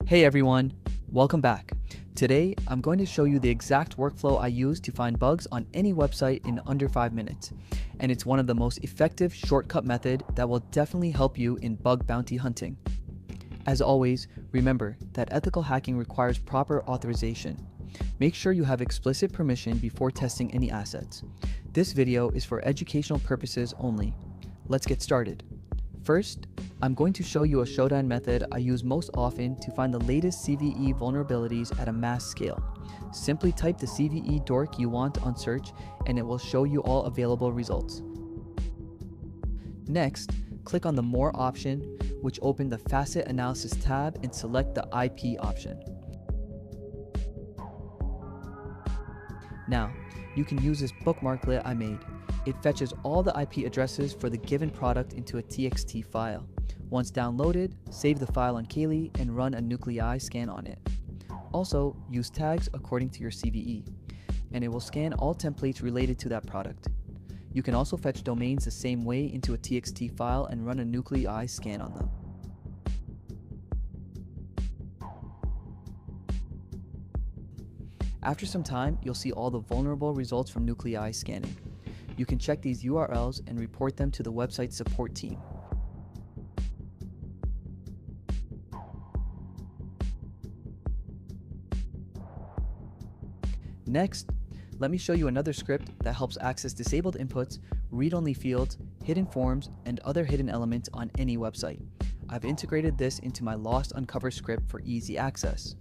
Hey everyone, welcome back. Today, I'm going to show you the exact workflow I use to find bugs on any website in under 5 minutes. And it's one of the most effective shortcut method that will definitely help you in bug bounty hunting. As always, remember that ethical hacking requires proper authorization. Make sure you have explicit permission before testing any assets. This video is for educational purposes only. Let's get started. First, I'm going to show you a showdown method I use most often to find the latest CVE vulnerabilities at a mass scale. Simply type the CVE dork you want on search and it will show you all available results. Next, click on the More option, which opens the Facet Analysis tab and select the IP option. Now, you can use this bookmarklet I made. It fetches all the IP addresses for the given product into a TXT file. Once downloaded, save the file on Kali and run a nuclei scan on it. Also, use tags according to your CVE, and it will scan all templates related to that product. You can also fetch domains the same way into a TXT file and run a nuclei scan on them. After some time, you'll see all the vulnerable results from nuclei scanning. You can check these URLs and report them to the website support team. Next, let me show you another script that helps access disabled inputs, read-only fields, hidden forms, and other hidden elements on any website. I've integrated this into my Lost Uncover script for easy access.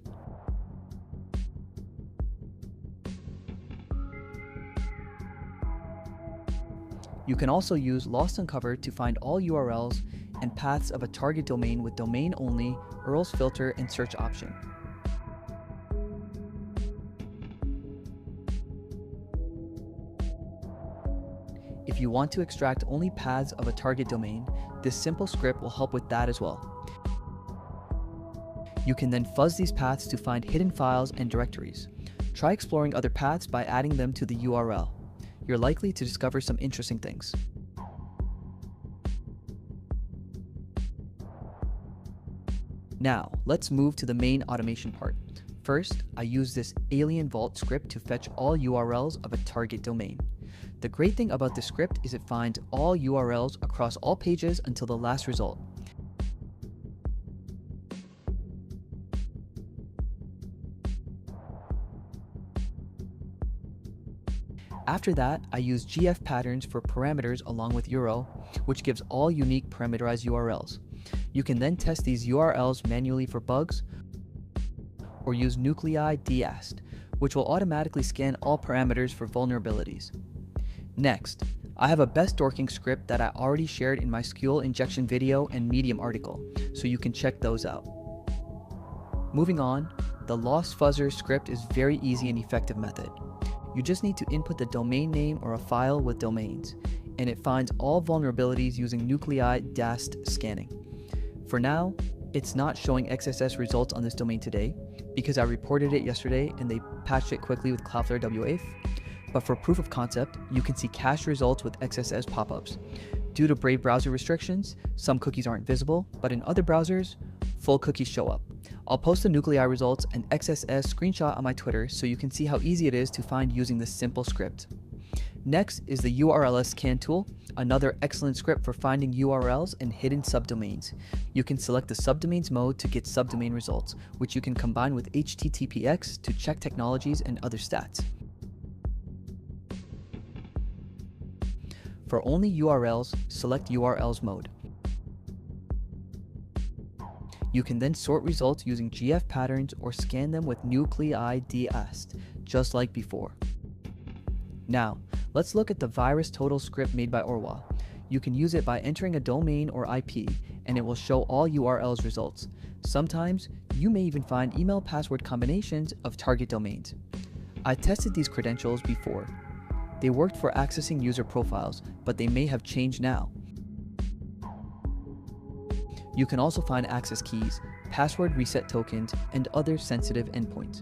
You can also use Lost Uncover to find all URLs and paths of a target domain with domain only, URLs filter, and search option. If you want to extract only paths of a target domain, this simple script will help with that as well. You can then fuzz these paths to find hidden files and directories. Try exploring other paths by adding them to the URL. You're likely to discover some interesting things. Now, let's move to the main automation part. First, I use this alien vault script to fetch all URLs of a target domain. The great thing about this script is it finds all URLs across all pages until the last result. After that, I use GF patterns for parameters along with Euro, which gives all unique parameterized URLs. You can then test these URLs manually for bugs, or use nuclei deast, which will automatically scan all parameters for vulnerabilities. Next, I have a best dorking script that I already shared in my SQL injection video and Medium article, so you can check those out. Moving on, the Lost Fuzzer script is very easy and effective method. You just need to input the domain name or a file with domains, and it finds all vulnerabilities using nuclei deast scanning. For now, it's not showing XSS results on this domain today, because I reported it yesterday and they patched it quickly with Cloudflare WAF. But for proof of concept, you can see cached results with XSS pop-ups. Due to Brave browser restrictions, some cookies aren't visible, but in other browsers, full cookies show up. I'll post the nuclei results and XSS screenshot on my Twitter so you can see how easy it is to find using this simple script. Next is the URLs scan tool, another excellent script for finding URLs and hidden subdomains. You can select the subdomains mode to get subdomain results, which you can combine with HTTPX to check technologies and other stats. For only URLs, select URLs mode. You can then sort results using GF patterns or scan them with nuclei deast, just like before. Now, let's look at the virus total script made by Orwa. You can use it by entering a domain or IP, and it will show all URLs results. Sometimes, you may even find email password combinations of target domains. I tested these credentials before. They worked for accessing user profiles, but they may have changed now. You can also find access keys, password reset tokens, and other sensitive endpoints.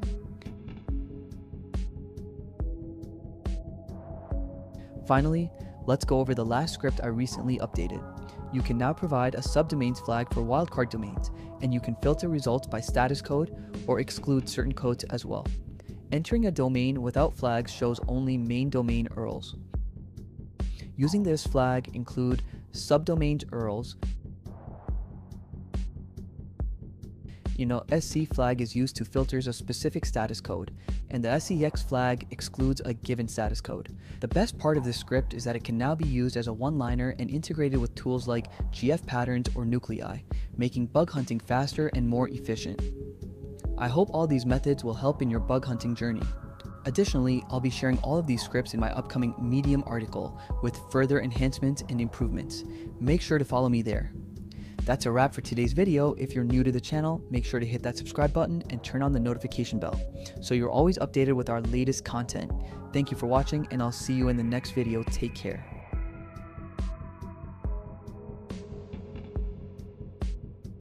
Finally, let's go over the last script I recently updated. You can now provide a subdomains flag for wildcard domains, and you can filter results by status code or exclude certain codes as well. Entering a domain without flags shows only main domain URLs. Using this flag include subdomains URLs. SC flag is used to filters a specific status code, and the SEX flag excludes a given status code. The best part of this script is that it can now be used as a one-liner and integrated with tools like GF patterns or nuclei, making bug hunting faster and more efficient. I hope all these methods will help in your bug hunting journey. Additionally, I'll be sharing all of these scripts in my upcoming Medium article with further enhancements and improvements. Make sure to follow me there. That's a wrap for today's video. If you're new to the channel, make sure to hit that subscribe button and turn on the notification bell so you're always updated with our latest content. Thank you for watching, and I'll see you in the next video. Take care.